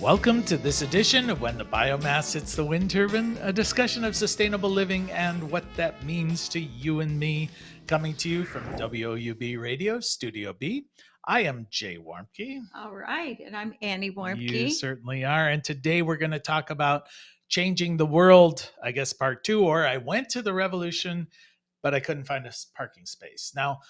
Welcome to this edition of When the Biomass Hits the Wind Turbine, a discussion of sustainable living and what that means to you and me, coming to you from WOUB Radio, Studio B. I am Jay Warmke. All right. And I'm Annie You Warmke. certainly are. And today we're going to talk about changing the world, I guess part two, or I went to the revolution, but I couldn't find a parking space. Now,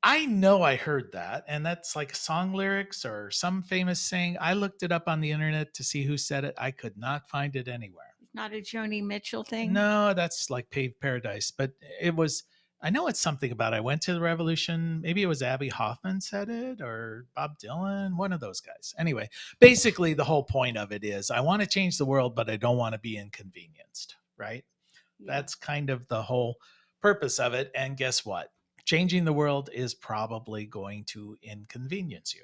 I know I heard that, and that's like song lyrics or some famous saying. I looked it up on the internet to see who said it. I could not find it anywhere. It's not a Joni Mitchell thing. No, that's like Paved Paradise, but it was. I know it's something about I went to the revolution. Maybe it was Abby Hoffman said it or Bob Dylan, one of those guys. Anyway, basically the whole point of it is I want to change the world, but I don't want to be inconvenienced, right? Yeah. That's kind of the whole purpose of it. And guess what? Changing the world is probably going to inconvenience you.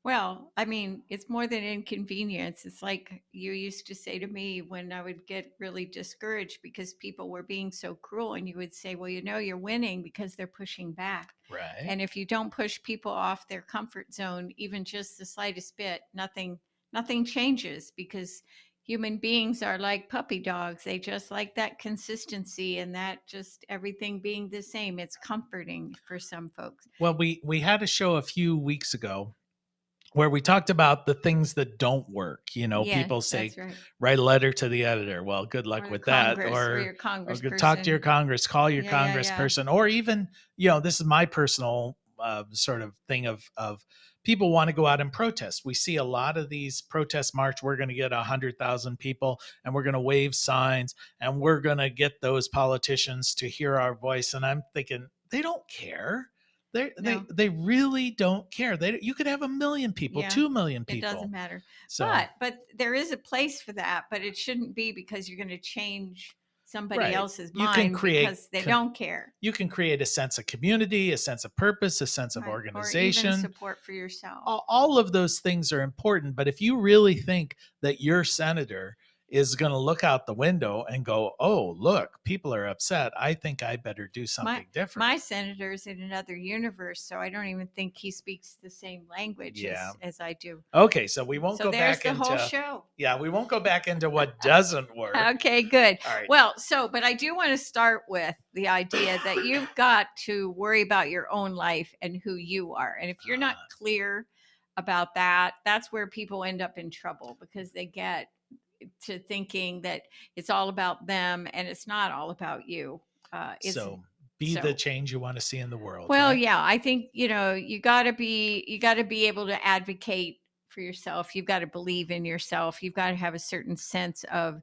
Well, I mean, it's more than inconvenience. It's like you used to say to me when I would get really discouraged because people were being so cruel, and you would say, well, you're winning because they're pushing back. Right. And if you don't push people off their comfort zone, even just the slightest bit, nothing changes because human beings are like puppy dogs. They just like that consistency and that just everything being the same. It's comforting for some folks. Well, we had a show a few weeks ago where we talked about the things that don't work. You know, Yes, people say that's right. write a letter to the editor. Well, good luck Or the with that. Congress or your Or go talk to your congressperson. Congress, call your Yeah. congressperson, or even this is my personal sort of thing of people want to go out and protest. We see a lot of these protest march. We're going to get 100,000 people, and we're going to wave signs, and we're going to get those politicians to hear our voice. And I'm thinking they don't care. No. They really don't care. You could have 1 million people, Yeah. 2 million It doesn't people. matter. So But there is a place for that, but it shouldn't be because you're going to change somebody right, else's you can mind create because they don't care. you can create a sense of community, a sense of purpose, a sense of Right. Or even organization. support for yourself. All of those things are important. But if you really think that your senator is going to look out the window and go, oh, look, people are upset, I think I better do My something different. my senator's in another universe, so I don't even think he speaks the same language Yeah. as I do. Okay, so we won't So go there's back the whole into show. yeah, we won't go back into what doesn't work. Okay, good. All right. Well, but I do want to start with the idea that you've got to worry about your own life and who you are. And if you're not clear about that, that's where people end up in trouble because they get to thinking that it's all about them and it's not all about you. It's So be the so change you want to see in the world, well, right? yeah, I think, you got to be able to advocate for yourself. You've got to believe in yourself. You've got to have a certain sense of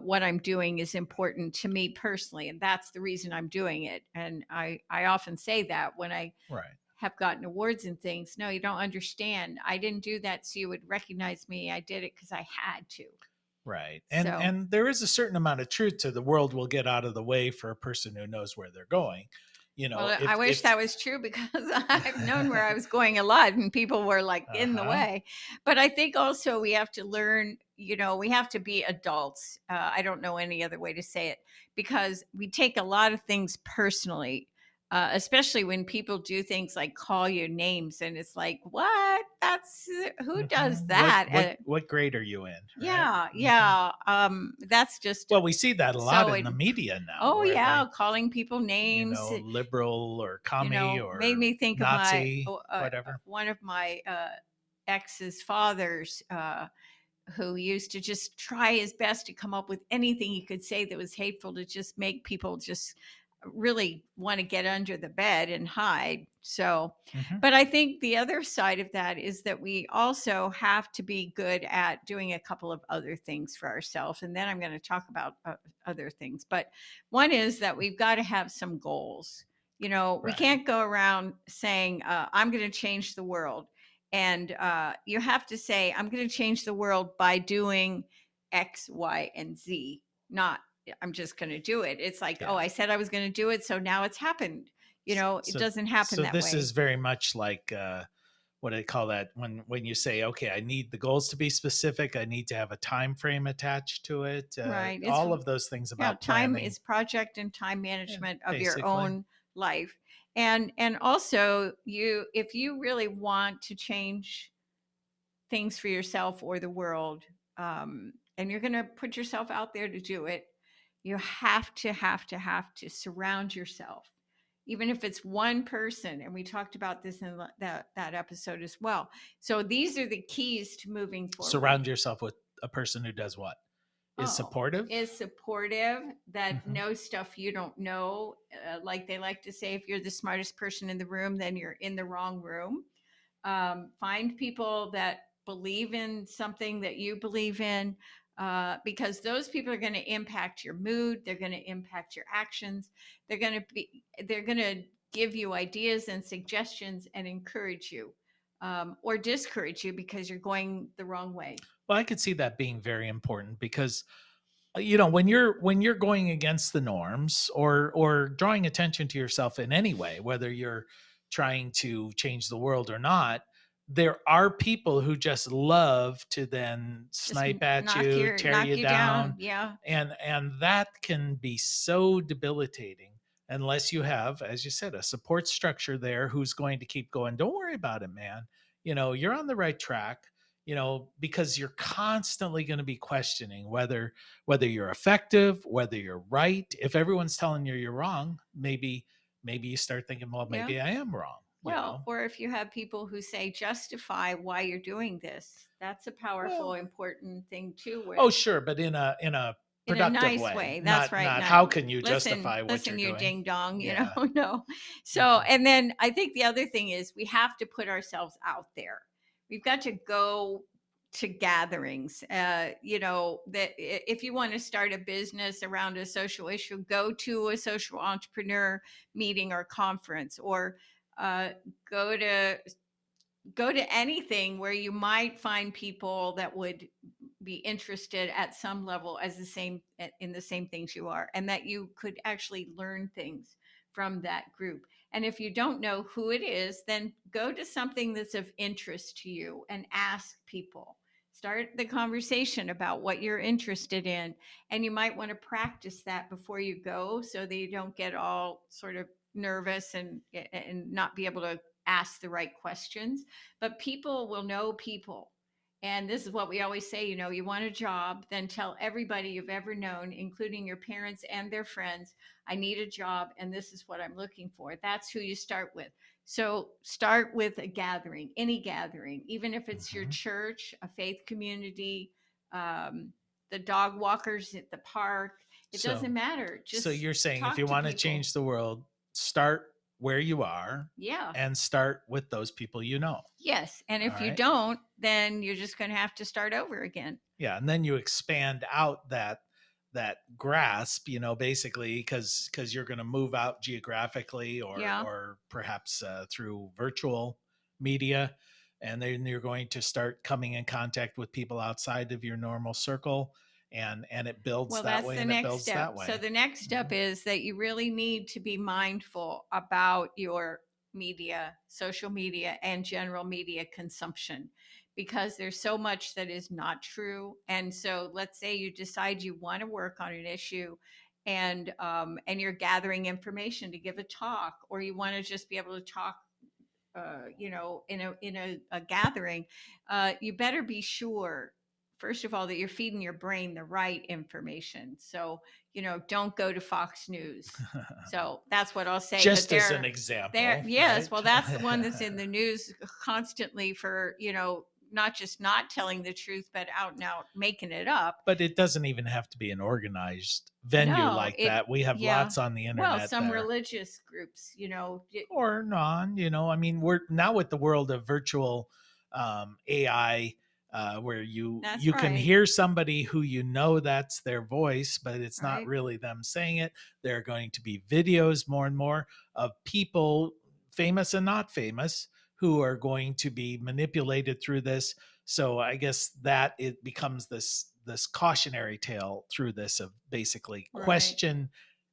what I'm doing is important to me personally, and that's the reason I'm doing it. And I often say that when I Right. have gotten awards and things. No, you don't understand. I didn't do that so you would recognize me. I did it because I had to. Right. So And there is a certain amount of truth to the world will get out of the way for a person who knows where they're going. You know, well, I wish if that was true because I've known where I was going a lot and people were like in the uh-huh. way. But I think also we have to learn, we have to be adults. I don't know any other way to say it because we take a lot of things personally, especially when people do things like call you names and it's like, what? Who does that? What grade are you in, right? Yeah, Hmm. yeah. That's just Well, we see that a lot so in the media now oh where yeah, they, calling people names. liberal or commie Made or me think of Nazi, whatever. one of my ex's fathers who used to just try his best to come up with anything he could say that was hateful to just make people just really want to get under the bed and hide. So, Hmm. but I think the other side of that is that we also have to be good at doing a couple of other things for ourselves. And then I'm going to talk about other things. But one is that we've got to have some goals. We Right. can't go around saying, I'm going to change the world. And you have to say, I'm going to change the world by doing X, Y, and Z, not I'm just going to do it. It's like, oh, Yeah. I said I was going to do it, so now it's happened. It So doesn't happen that this is way. very much like what do they call that when you say, okay, I need the goals to be specific, I need to have a time frame attached to it, Right. all of those things about Time planning. is project and time Yeah, management of your basically. own life. And also if you really want to change things for yourself or the world, and you're going to put yourself out there to do it, you have to surround yourself, even if it's one person. And we talked about this in that episode as well. So these are the keys to moving forward. Surround yourself with a person who does what? Is Oh, supportive? is supportive, that Hmm. knows stuff you don't know. Like they like to say, if you're the smartest person in the room, then you're in the wrong room. Find people that believe in something that you believe in, because those people are going to impact your mood. They're going to impact your actions. They're going to give you ideas and suggestions and encourage you, or discourage you because you're going the wrong way. Well, I could see that being very important because when you're going against the norms or drawing attention to yourself in any way, whether you're trying to change the world or not, there are people who just love to then Just snipe at you, tear knock you you down. down, Yeah. and that can be so debilitating unless you have, as you said, a support structure there who's going to keep going, don't worry about it, man, you're on the right track, because you're constantly going to be questioning whether you're effective, whether you're right. If everyone's telling you you're wrong, maybe you start thinking, well, Yeah. maybe I am wrong, Well, or if you have people who say justify why you're doing this, that's a powerful, well, important thing too. oh Where sure, but in a in a productive nice way, way, that's not right. not Not how can you listen, justify what you're listen, you doing. ding dong. Yeah. No. So, Mhm. and then I think the other thing is we have to put ourselves out there. We've got to go to gatherings. That if you want to start a business around a social issue, go to a social entrepreneur meeting or conference, or uh, go to anything where you might find people that would be interested at some level as the same in the same things you are, and that you could actually learn things from that group. And if you don't know who it is, then go to something that's of interest to you and ask people. Start the conversation about what you're interested in, and you might want to practice that before you go so that you don't get all sort of nervous and not be able to ask the right questions. But people will know people. And this is what we always say, you want a job, then tell everybody you've ever known, including your parents and their friends, I need a job and this is what I'm looking for. That's who you start with. So start with a gathering, any gathering, even if it's your Mhm. church, a faith community, um, the dog walkers at the park. It So doesn't matter. so Just you're saying if talk you to want to people. change the world, start where you are Yeah. and start with those people you know. Yes. And All if you right. don't, then you're just going to have to start over again. Yeah, and then you expand out that grasp, basically because you're going to move out geographically Yeah. or perhaps through virtual media, and then you're going to start coming in contact with people outside of your normal circle, and it builds Well, that that's way the and it next builds that step. So way. the next step Mhm. is that you really need to be mindful about your media, social media, and general media consumption, because there's so much that is not true. And so let's say you decide you want to work on an issue, and you're gathering information to give a talk, or you want to just be able to talk, in a gathering. You better be sure, first of all, that you're feeding your brain the right information. So, don't go to Fox News. So that's what I'll say. But Just as an example, yes, right? well, that's the one that's in the news constantly for, not just not telling the truth, but out and out making it up. But it doesn't even have to be an organized venue No, like that. We have yeah. lots on the Well, internet some there, religious groups, or non. I mean, we're now with the world of virtual AI, where you that's you can right, hear somebody who that's their voice, but it's not right, really them saying it. There are going to be videos more and more of people, famous and not famous, who are going to be manipulated through this. So I guess that it becomes this cautionary tale through this of basically right.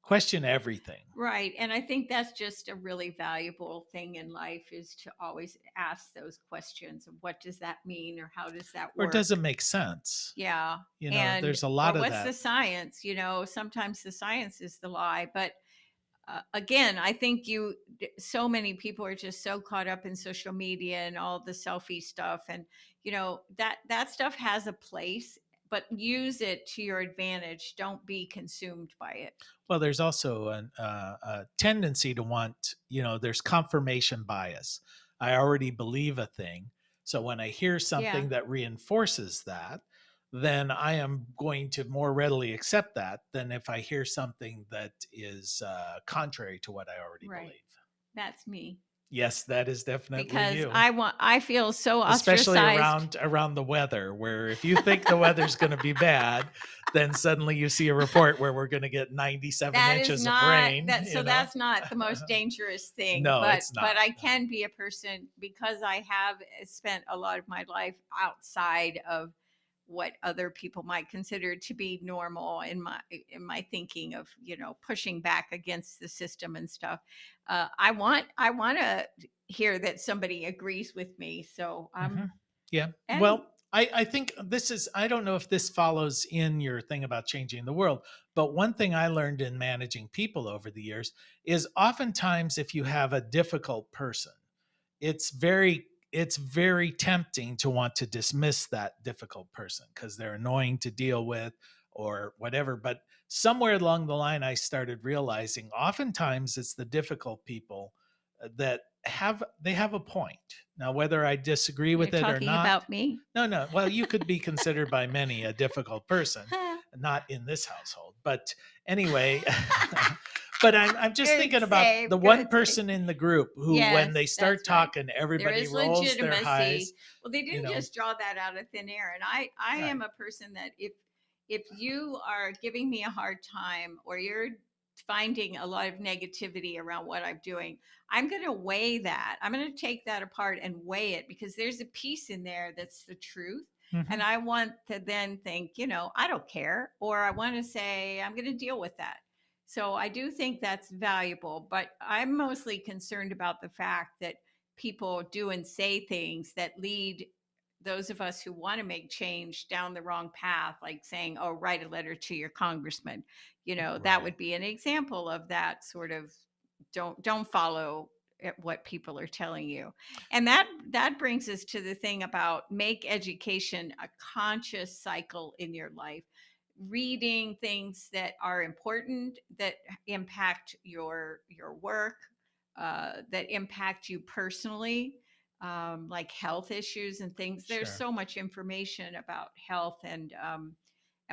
question everything. Right. And I think that's just a really valuable thing in life, is to always ask those questions of what does that mean or how does that Or does it work? make sense? Yeah. And There's a or lot of what's the that. science? Sometimes the science is the lie, but Again, I think so many people are just so caught up in social media and all the selfie stuff, and that stuff has a place, but use it to your advantage. Don't be consumed by it. Well, there's also a tendency to want, there's confirmation bias. I already believe a thing. So when I hear Yeah, something that reinforces that, then I am going to more readily accept that than if I hear something that is contrary to what I already right. believe. That's me, Yes, that is definitely because you, I feel so especially ostracized. around the weather, where if you think the weather's going to be bad, then suddenly you see a report where we're going to get 97 That is inches of not rain, that So that's not the most dangerous thing, No, but it's but not. I No. can be a person, because I have spent a lot of my life outside of what other people might consider to be normal in my thinking of pushing back against the system and stuff. I want to hear that somebody agrees with me, so Hmm. Yeah. and Well, I think this is, I don't know if this follows in your thing about changing the world, but one thing I learned in managing people over the years is oftentimes if you have a difficult person, it's very tempting to want to dismiss that difficult person because they're annoying to deal with or whatever. But somewhere along the line I started realizing oftentimes it's the difficult people that have a point. Now whether I disagree you're with it or talking not, about me. no, no, well, you could be considered by many a difficult person, not in this household, but anyway. But I'm just Good thinking about save, the one good save. person in the group who, when they Yes, start that's right. talking, There everybody is rolls their eyes. legitimacy. Well, they You didn't know, just draw that out of thin air. And I right? am a person that if you are giving me a hard time, or you're finding a lot of negativity around what I'm doing, I'm going to weigh that. I'm going to take that apart and weigh it, because there's a piece in there that's the truth. Hmm. And I want to then think, I don't care, or I want to say, I'm going to deal with that. So I do think that's valuable, but I'm mostly concerned about the fact that people do and say things that lead those of us who want to make change down the wrong path, like saying, "Oh, write a letter to your congressman." That Right. would be an example of that sort of don't follow what people are telling you. And that brings us to the thing about make education a conscious cycle in your life, reading things that are important, that impact your work, that impact you personally, like health issues and things. There's Sure. so much information about health and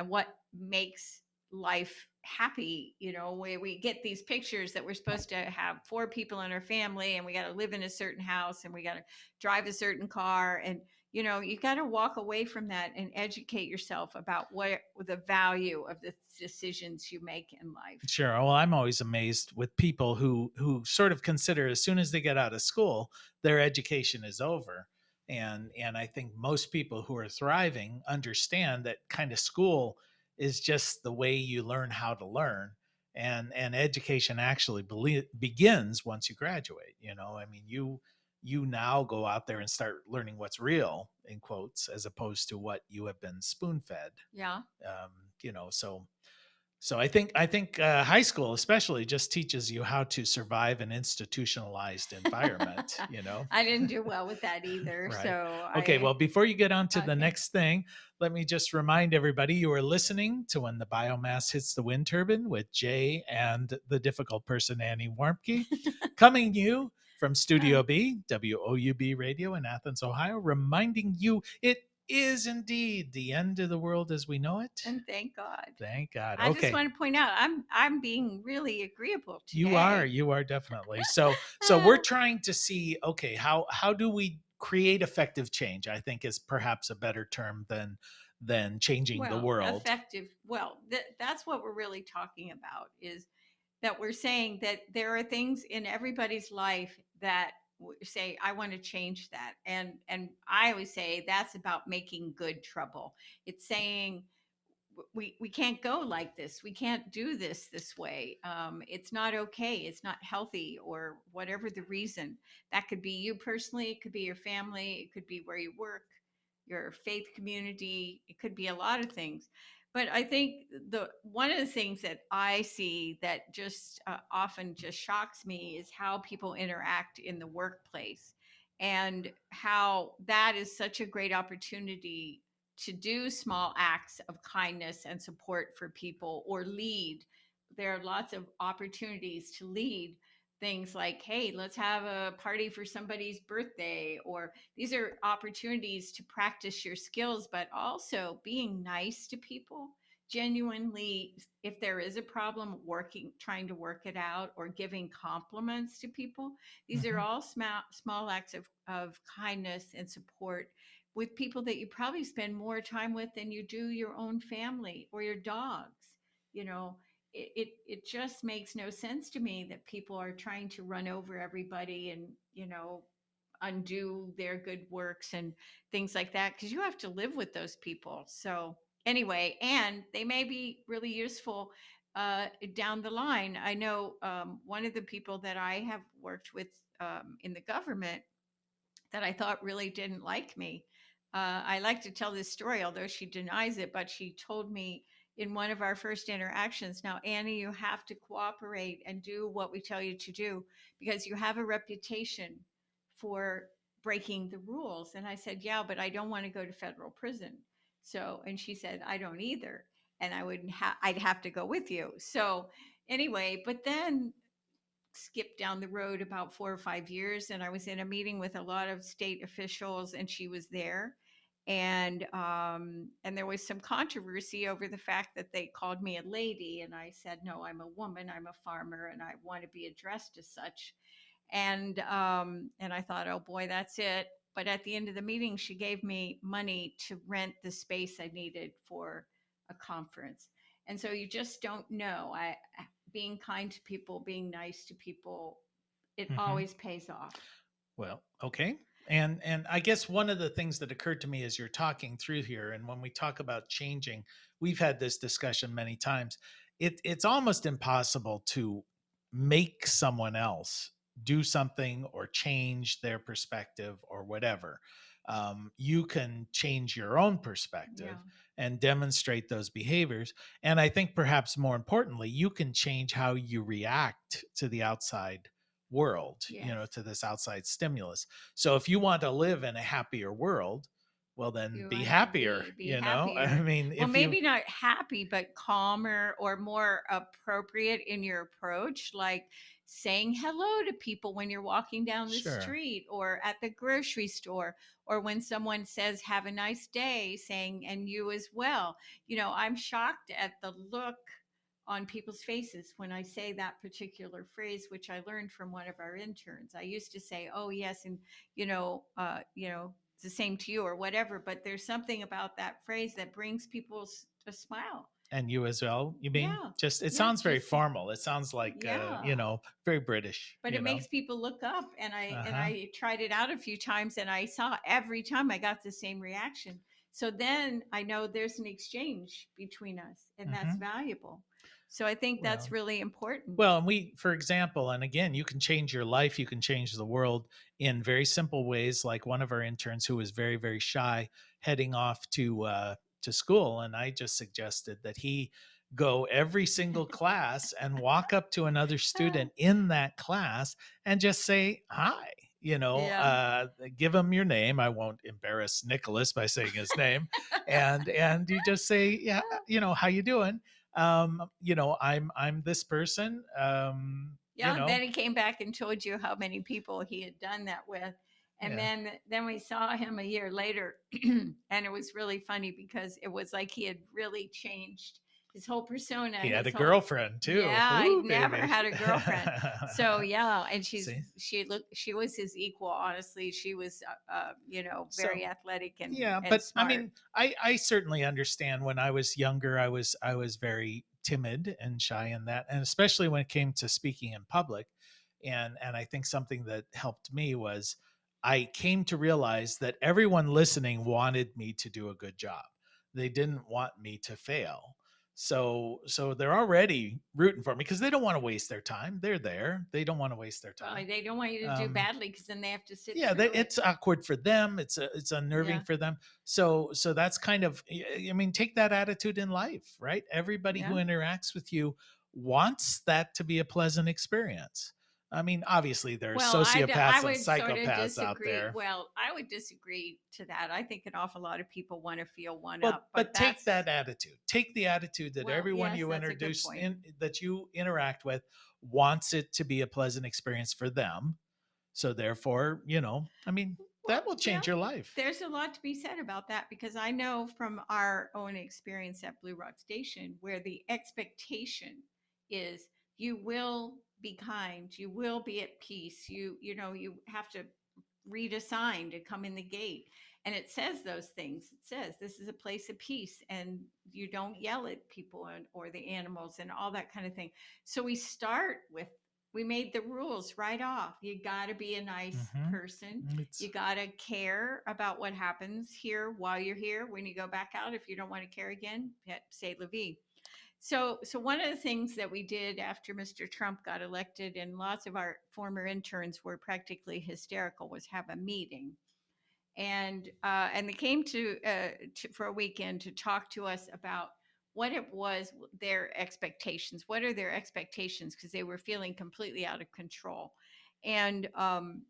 what makes life happy. We get these pictures that we're supposed to have four people in our family, and we got to live in a certain house, and we got to drive a certain car, and you got to walk away from that and educate yourself about what the value of the decisions you make in life. Sure. Well, I'm always amazed with people who sort of consider as soon as they get out of school, their education is over. And I think most people who are thriving understand that kind of school is just the way you learn how to learn. And education actually begins once you graduate. I mean, you now go out there and start learning what's real in quotes as opposed to what you have been spoon fed. Yeah. Um, so I think high school especially just teaches you how to survive an institutionalized environment. I didn't do well with that either. Right. So Okay. I, Well, before you get on to the okay. next thing, let me just remind everybody you are listening to When the Biomass Hits the Wind Turbine with Jay and the difficult person, Annie Warmke, coming you from Studio B, WOUB Radio in Athens, Ohio, reminding you it is indeed the end of the world as we know it. And thank God. Thank God. I just Okay. want to point out I'm being really agreeable You are, today. you are definitely. So we're trying to see, okay, how do we create effective change? I think is perhaps a better term than changing the Well, world. effective. Well, that's what we're really talking about, is that we're saying that there are things in everybody's life that say, I want to change that. And I always say that's about making good trouble. It's saying, we can't go like this, we can't do this way, it's not okay, it's not healthy, or whatever the reason. That could be you personally, it could be your family, it could be where you work, your faith community, it could be a lot of things. But I think the one of the things that I see that just often just shocks me is how people interact in the workplace, and how that is such a great opportunity to do small acts of kindness and support for people or lead. There are lots of opportunities to lead things like, hey, let's have a party for somebody's birthday, or these are opportunities to practice your skills, but also being nice to people, genuinely, if there is a problem, working, trying to work it out, or giving compliments to people. These are Hmm. all small acts of kindness and support with people that you probably spend more time with than you do your own family or your dogs. You know, it just makes no sense to me that people are trying to run over everybody and, undo their good works and things like that, because you have to live with those people. So anyway, and they may be really useful down the line. I know one of the people that I have worked with in the government that I thought really didn't like me. I like to tell this story, although she denies it, but she told me in one of our first interactions, now, Annie, you have to cooperate and do what we tell you to do because you have a reputation for breaking the rules. And I said, yeah, but I don't want to go to federal prison. So, and she said, I don't either. And I'd have to go with you. So, anyway, but then skip down the road about 4 or 5 years, and I was in a meeting with a lot of state officials, and she was there, and there was some controversy over the fact that they called me a lady, and I said, no, I'm a woman, I'm a farmer, and I want to be addressed as such. And I thought, oh boy, that's it. But at the end of the meeting, she gave me money to rent the space I needed for a conference. And so you just don't know. I Being kind to people, being nice to people, it Hmm. always pays off. Well, okay. And I guess one of the things that occurred to me as you're talking through here, and when we talk about changing, we've had this discussion many times. It's almost impossible to make someone else do something or change their perspective or whatever. You can change your own Yeah. perspective and demonstrate those behaviors. And I think perhaps more importantly, you can change how you react to the outside world, Yes. to this outside stimulus. So if you want to live in a happier world, well, then You be want to happier, be I happier. mean, Well, if you, maybe not happy, but calmer or more appropriate in your approach, like saying hello to people when you're walking down the sure. street or at the grocery store, or when someone says, have a nice day, saying, and you as well. I'm shocked at the look on people's faces when I say that particular phrase, which I learned from one of our interns. I used to say, oh, yes. And, it's the same to you or whatever, but there's something about that phrase that brings people a smile. And you as well, you mean? Yeah. Just, it Yeah. sounds very Just, formal. It sounds like, yeah. very British, But it makes people look up, and I and Uh-huh. I tried it out a few times, and I saw every time I got the same reaction. So then I know there's an exchange between us, and that's Hmm. valuable. So I think that's Well, really important. Well, and for example, and again, you can change your life, you can change the world in very simple ways. Like one of our interns who was very, very shy, heading off to school, and I just suggested that he go every single class and walk up to another student in that class and just say hi. Yeah. Give him your name. I won't embarrass Nicholas by saying his name, and you just say, yeah, how you doing? I'm this person. Yeah, and then he came back and told you how many people he had done that with. And Yeah, then we saw him a year later, and it was really funny because it was like he had really changed his whole persona, he had a his whole, girlfriend too. yeah, he'd Ooh, never baby. had a girlfriend. So yeah, and See, she was his equal, honestly. She was so very athletic yeah, and but I smart. mean, I certainly understand. When I was younger, I was very timid and shy in that, and especially when it came to speaking in public. And I think something that helped me was I came to realize that everyone listening wanted me to do a good job. They didn't want me to fail. So they're already rooting for me because they don't want to waste their time. They're there. They don't want to waste their Well, time. they don't want you to do Um, badly because then they have to sit yeah, through it. it's awkward for them. It's unnerving Yeah. for them. So that's kind of, I mean, take that attitude in life, right? Everybody who Yeah. interacts with you wants that to be a pleasant experience. I mean, obviously there's Well, I sociopaths and would sort of psychopaths out disagree. there. Well, I would disagree to that. I think an awful lot of people want to feel one Well, up, but but take that's, that attitude. Take the attitude that well, everyone yes, you that's a good introduce point. in that you interact with wants it to be a pleasant experience for them. So therefore, I mean, that Well, will yeah, change your life. there's a lot to be said about that because I know from our own experience at Blue Rock Station where the expectation is you will be kind, you will be at peace. You have to read a sign to come in the gate, and it says those things. It says this is a place of peace and you don't yell at people or the animals and all that kind of thing. So we made the rules right off. You got to be a nice Hmm. person. It's You got to care about what happens here while you're here. When you go back out, if you don't want to care again, say la vie. So one of the things that we did after Mr. Trump got elected, and lots of our former interns were practically hysterical, was have a meeting, and they came for a weekend to talk to us about what it was their expectations. What are their expectations? Because they were feeling completely out of control, and um,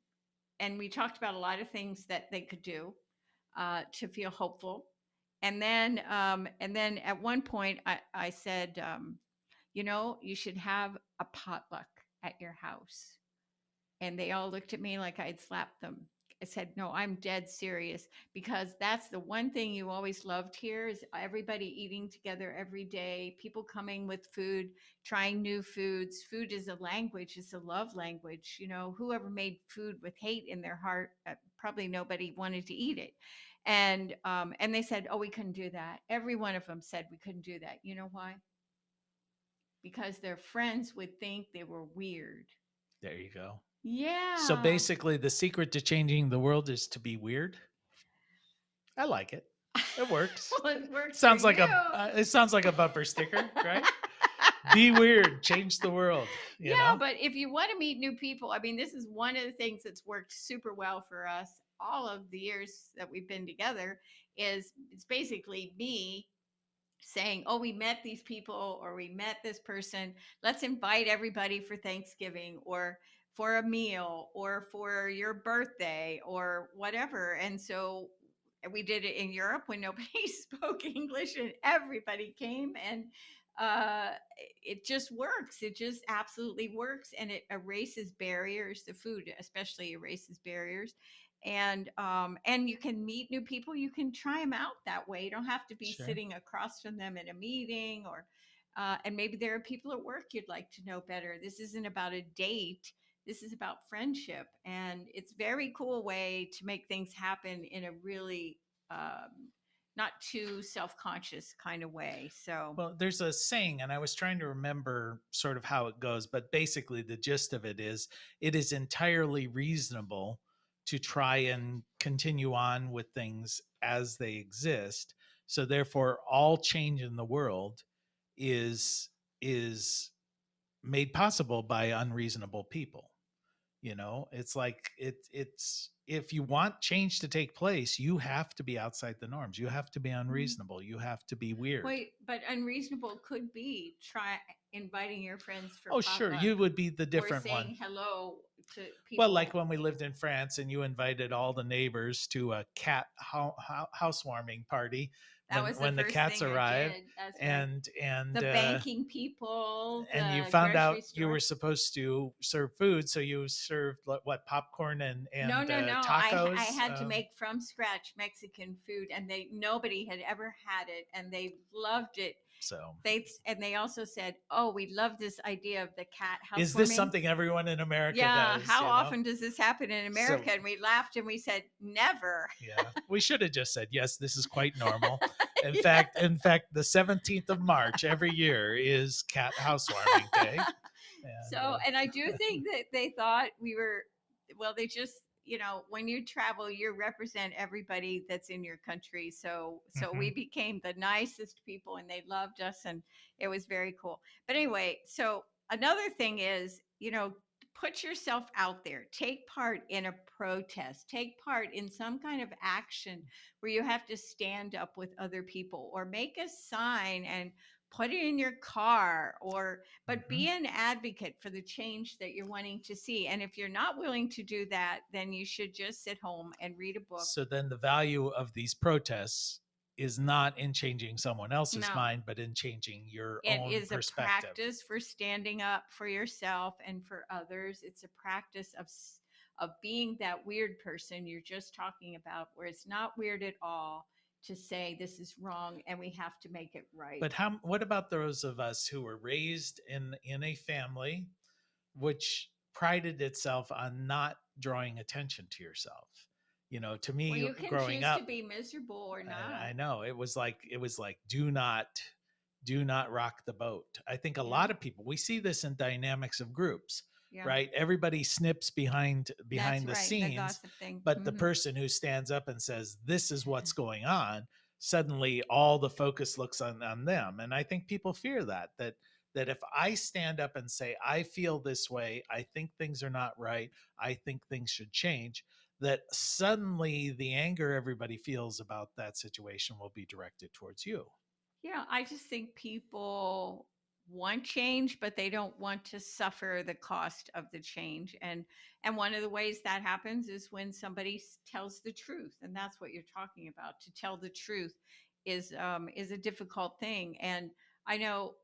and we talked about a lot of things that they could do to feel hopeful. And then at one point, I said, you should have a potluck at your house. And they all looked at me like I'd slapped them. I said, no, I'm dead serious because that's the one thing you always loved here is everybody eating together every day, people coming with food, trying new foods. Food is a language, it's a love language. Whoever made food with hate in their heart, probably nobody wanted to eat it. And they said, oh, we couldn't do that. Every one of them said we couldn't do that. You know why? Because their friends would think they were weird. There you go. So Yeah. basically, the secret to changing the world is to be weird. I like it. It works. Well, it works for Sounds like you. a bumper sticker, right? Be weird, change the world. You Yeah, know. but if you want to meet new people, I mean, this is one of the things that's worked super well for us all of the years that we've been together. Is it's basically me saying, "Oh, we met these people or we met this person. Let's invite everybody for Thanksgiving or for a meal or for your birthday or whatever." And so we did it in Europe when nobody spoke English and everybody came, and it just works. It just absolutely works, and it erases barriers. The food especially erases barriers, and you can meet new people. You can try them out that way. You don't have to be Sure. sitting across from them in a meeting, or and maybe there are people at work you'd like to know better. This isn't about a date. This is about friendship, and it's very cool way to make things happen in a really not too self-conscious kind of way. So Well, there's a saying, and I was trying to remember sort of how it goes, but basically the gist of it is entirely reasonable to try and continue on with things as they exist. So therefore, all change in the world is made possible by unreasonable people. It's like it's if you want change to take place, you have to be outside the norms. You have to be mm. unreasonable. You have to be weird. Wait, but unreasonable could be try inviting your friends for Oh, sure, potluck you would be the or different one. saying hello to Well, like people. when we lived in France and you invited all the neighbors to a cat housewarming party That when was the the first cats thing I arrived, did. That's right. and and The uh, banking people, and you the found grocery out you were store. supposed to serve food, so you served what, popcorn and No, no, no. I tacos. had to make from scratch Mexican food, and nobody had ever had it, and they loved it. So, They also said, "Oh, we love this idea of the cat is this housewarming." something everyone in America Yeah, does? how often does this happen in So America? And we laughed and we said, "Never." yeah, we should have just said yes. This is quite normal. Yeah. In fact, the 17th of March every year is Cat Housewarming Day, and So, and I do think that they thought we were, well, they just, when you travel, you represent everybody that's in your country. So we Mhm. became the nicest people, and they loved us, and it was very cool. But anyway, so another thing is, put yourself out there, take part in a protest, take part in some kind of action where you have to stand up with other people, or make a sign and put it in your car, or but be Mhm. an advocate for the change that you're wanting to see. And if you're not willing to do that, then you should just sit home and read a book. So then the value of these protests is not in changing someone else's No, mind, but in changing your it own is a perspective. practice for standing up for yourself and for others. It's a practice of being that weird person you're just talking about, where it's not weird at all to say this is wrong and we have to make it right. But what about those of us who were raised in a family which prided itself on not drawing attention to yourself? To Well, me you can growing choose to up, be miserable or I not. know it was like do not rock the boat. I think a lot Yeah, of people, we see this in dynamics of groups, yeah, right? Everybody snips behind that's behind the right. The scenes, gossip thing. but the person who stands up and says this is what's going on, suddenly all the focus looks on them. And I think people fear that if I stand up and say I feel this way, I think things are not right, I think things should change, that suddenly the anger everybody feels about that situation will be directed towards you. Yeah, I just think people want change, but they don't want to suffer the cost of the change. And one of the ways that happens is when somebody tells the truth, and that's what you're talking about. To tell the truth is a difficult thing, and I know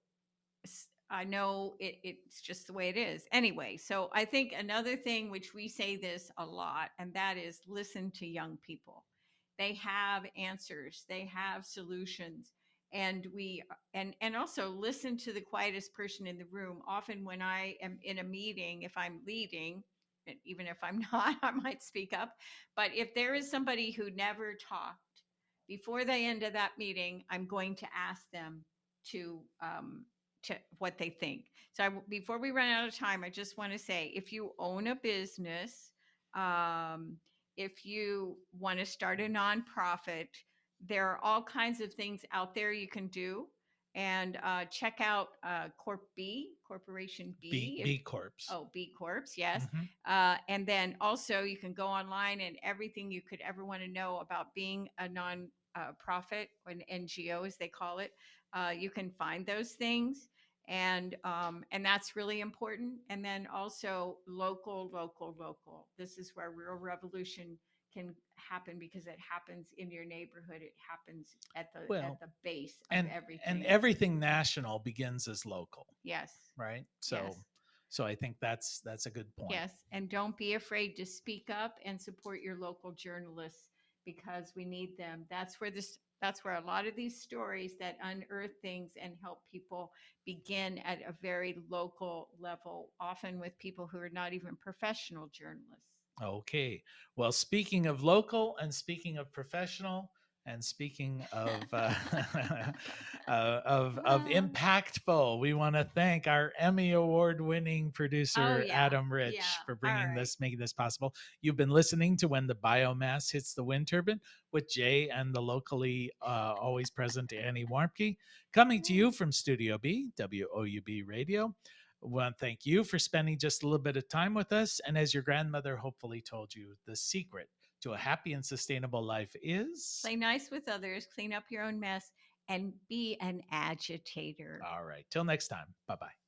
it's just the way it is. Anyway, so I think another thing, which we say this a lot, and that is listen to young people. They have answers, they have solutions, and and also listen to the quietest person in the room. Often when I am in a meeting, if I'm leading, and even if I'm not, I might speak up. But if there is somebody who never talked before the end of that meeting, I'm going to ask them to what they think. So before we run out of time, I just want to say, if you own a business, um, if you want to start a nonprofit, there are all kinds of things out there you can do. And check out Corporation B B. If B Corps. B Corps, yes. Hmm. And then also you can go online, and everything you could ever want to know about being a non profit, an NGO as they call it, you can find those things. And that's really important. And then also local, local, local. This is where real revolution can happen, because it happens in your neighborhood. It happens at Well, the base of and everything. everything national begins as local, Yes, right? So yes, so I think that's a good point. yes. And don't be afraid to speak up and support your local journalists, because we need them. That's where a lot of these stories that unearth things and help people begin at a very local level, often with people who are not even professional journalists. Okay. Well, speaking of local and speaking of professional and speaking of of impactful, we want to thank our Emmy award-winning Oh, producer yeah. Adam Yeah. Rich for All right. making this possible. You've been listening to When the Biomass Hits the Wind Turbine with Jay and the locally always present Annie Warmke, coming to you from Studio B, WOUB Radio. I want to thank you for spending just a little bit of time with us. And as your grandmother hopefully told you, the secret to a happy and sustainable life is. Play nice with others, clean up your own mess, and be an agitator. All right. Till next time. Bye bye.